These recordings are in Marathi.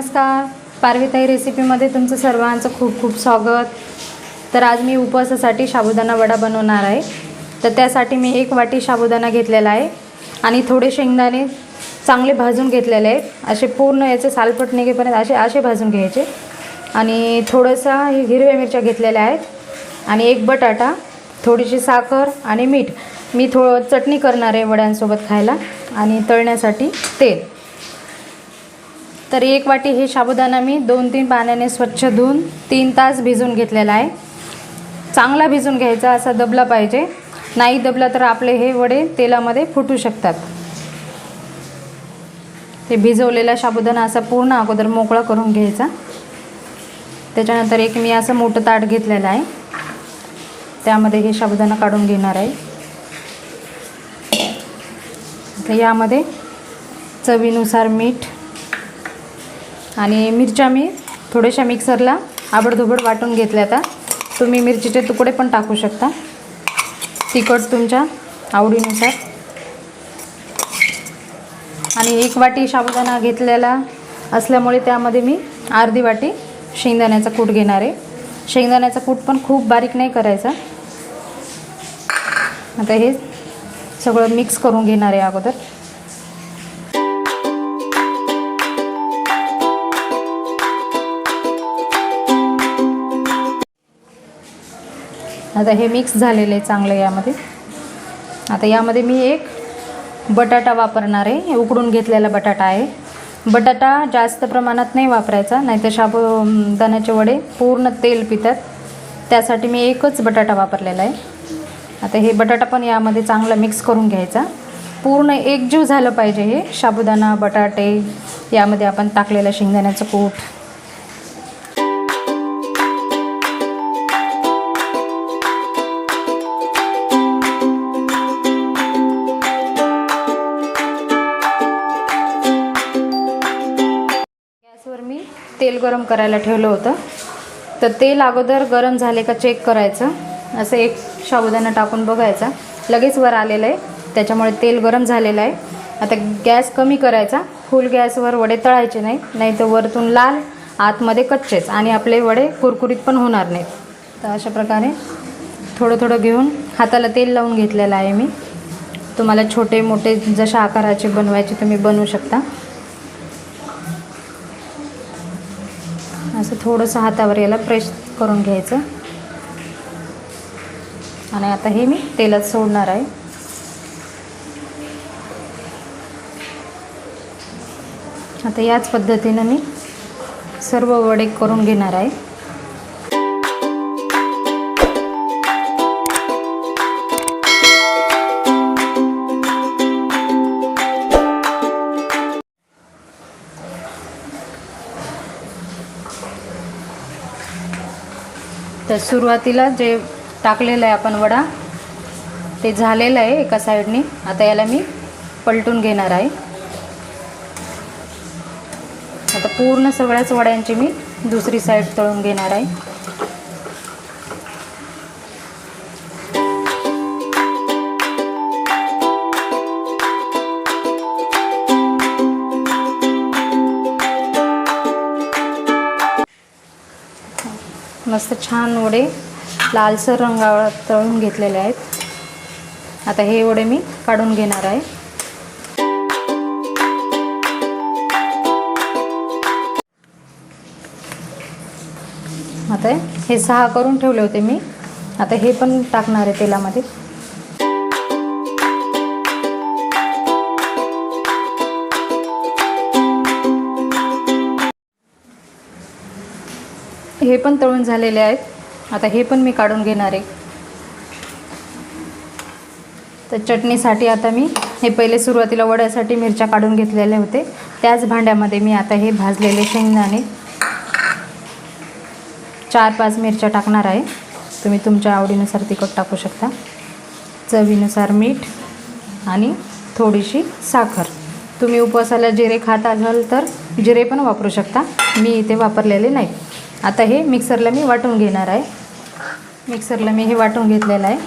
नमस्कार, पारवे ताई रेसिपीमध्ये तुमचं सर्वांचं खूप खूप स्वागत। तर आज मी उपवासासाठी साबुदाणा वडा बनवणार आहे। तर त्यासाठी मी 1 वाटी साबुदाणा घेतलेला आहे आणि थोडे शेंगदाणे चांगले भाजून घेतलेले आहेत। असे पूर्ण याचे सालपट निघेपर्यंत असे भाजून घ्यायचे आणि थोडंसा हिरव्या मिरच्या घेतलेल्या आहेत आणि 1 बटाटा, थोडीशी साखर आणि मीठ। मी थोडं चटणी करणार आहे वड्यांसोबत खायला आणि तळण्यासाठी तेल। तर 1 वाटी हे साबुदाणा मी 2-3 पाण्याने स्वच्छ धुवून 3 तास भिजवून घेतलेला आहे। चांगला भिजून घ्यायचा, असा दबला पाहिजे, नाही दबला तर आपले हे वडे तेलामध्ये फुटू शकतात। हे भिजवलेला साबुदाणा असा पूर्ण अगोदर मोकळा करून घ्यायचा। त्याच्यानंतर एक मी असं मोठं ताट घेतलेलं आहे, त्यामध्ये हे साबुदाणा काढून घेणार आहे। तर यामध्ये चवीनुसार मीठ आणि मिरच्या मी थोड्याशा मिक्सरला आबडधोबड वाटून घेतल्या। आता तुम्ही मिरचीचे तुकडे पण टाकू शकता, तिखट तुमच्या आवडीनुसार। आणि 1 वाटी साबुदाणा घेतलेला असल्यामुळे त्यामध्ये मी अर्धी वाटी शेंगदाण्याचा कूट घेणार आहे। शेंगदाण्याचा कूट पण खूप बारीक नाही करायचा। आता हे सगळं मिक्स करून घेणार आहे अगोदर। आता हे मिक्स झालेले चांगले यामध्ये। आता यामध्ये मी 1 बटाटा वापरणार आहे, उकडून घेतलेला बटाटा आहे। बटाटा जास्त प्रमाणात नाही वापरायचा, नाहीतर साबुदाण्याचे वडे पूर्ण तेल पितात, त्यासाठी मी 1च बटाटा वापरलेला आहे। आता हे बटाटा पण यामध्ये चांगला मिक्स करून घ्यायचा, पूर्ण एकजीव झालं पाहिजे हे साबुदाणा बटाटे यामध्ये आपण टाकलेलं शेंगदाण्याचं कूट। मी तेल गरम करायला ठेवलं होतं, तर तेल अगोदर गरम झाले का चेक करायचं। असं 1 साबुदाणा टाकून बघायचा, लगेच वर आलेलं आहे, त्याच्यामुळे तेल गरम झालेलं आहे। आता गॅस कमी करायचा, फुल गॅसवर वडे तळायचे नाही, नाहीतर वरतून लाल आतमध्ये कच्चेच आणि आपले वडे कुरकुरीत पण होणार नाहीत। तर अशा प्रकारे थोडं थोडं घेऊन हाताला तेल लावून घेतलेलं आहे मी। तुम्हाला छोटे मोठे जशा आकाराचे बनवायचे तुम्ही बनवू शकता। असं थोडंसं हातावर याला प्रेस करून घ्यायचं आणि आता हे मी तेलात सोडणार आहे। आता याच पद्धतीने मी सर्व वडे करून घेणार आहे। तर सुरुवातीला जे टाकलेलं आहे आपण वडा, ते झालेलं आहे एका साईडने। आता याला मी पलटून घेणार आहे। आता पूर्ण सगळ्याच वड्यांची मी दुसरी साईड तळून घेणार आहे। मस्त छान वडे लालसर रंगावर तळून घेतलेले आहेत। आता हे वडे मी काढून घेणार आहे। आता हे 6 करून ठेवले होते मी, आता हे पण टाकणार आहे तेलामध्ये। हे पण तळून झालेले आहेत, आता हे पण मी काढून घेणार आहे। तर चटणीसाठी आता मी हे पहिले सुरुवातीला वड्यासाठी मिरच्या काढून घेतलेले होते, त्याच भांड्यामध्ये मी आता हे भाजलेले शेंगदाणे 4-5 मिरच्या टाकणार आहे। तुम्ही तुमच्या आवडीनुसार तिखट टाकू शकता, चवीनुसार मीठ आणि थोडीशी साखर। तुम्ही उपवासाला जिरे खात असाल तर जिरे पण वापरू शकता, मी इथे वापरलेले नाही। आता हे मिक्सरला मी वाटून घेणार आहे। मिक्सरला मी हे वाटून घेतलेलं आहे।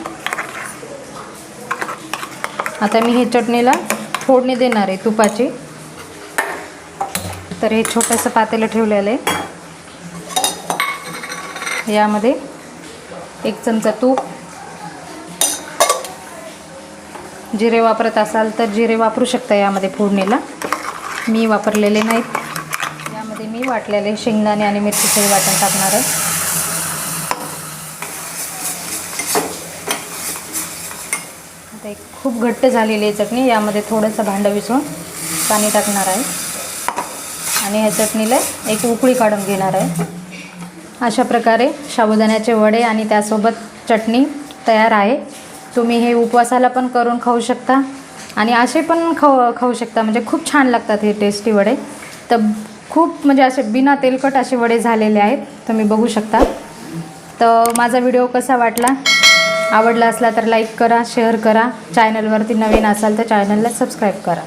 आता मी हे चटणीला फोडणी देणार आहे तुपाची। तर हे छोटंसं पातेलं ठेवलेलं आहे. यामध्ये 1 चमचा तूप, जिरे वापरत असाल तर जिरे वापरू शकता यामध्ये फोडणीला, मी वापरलेले नाहीत. यामध्ये मी वाटलेले शेंगदाणे आणि मिरचीचे वाटण टाकणार आहे. आता एक खूप घट्ट झालेली आहे चटणी. यामध्ये थोडंसं भांडं विसरून पाणी टाकणार आहे आणि ह्या चटणीला एक उकळी काढून घेणार आहे. अशा प्रकारे साबुदाण्याचे वडे आणि त्यासोबत चटणी तयार आहे. तुम्ही हे उपवासाला पण करून खाऊ शकता आणि असे पण खाऊ शकता. म्हणजे खूप छान लागतात हे टेस्टी वडे. तर खूप म्हणजे असे बिना तेलकट असे वडे झालेले आहेत, तुम्ही बघू शकता. तर माझा व्हिडिओ कसा वाटला, आवडला असला तर लाईक करा, शेअर करा. चॅनलवरती नवीन असाल तर चॅनलला सबस्क्राईब करा.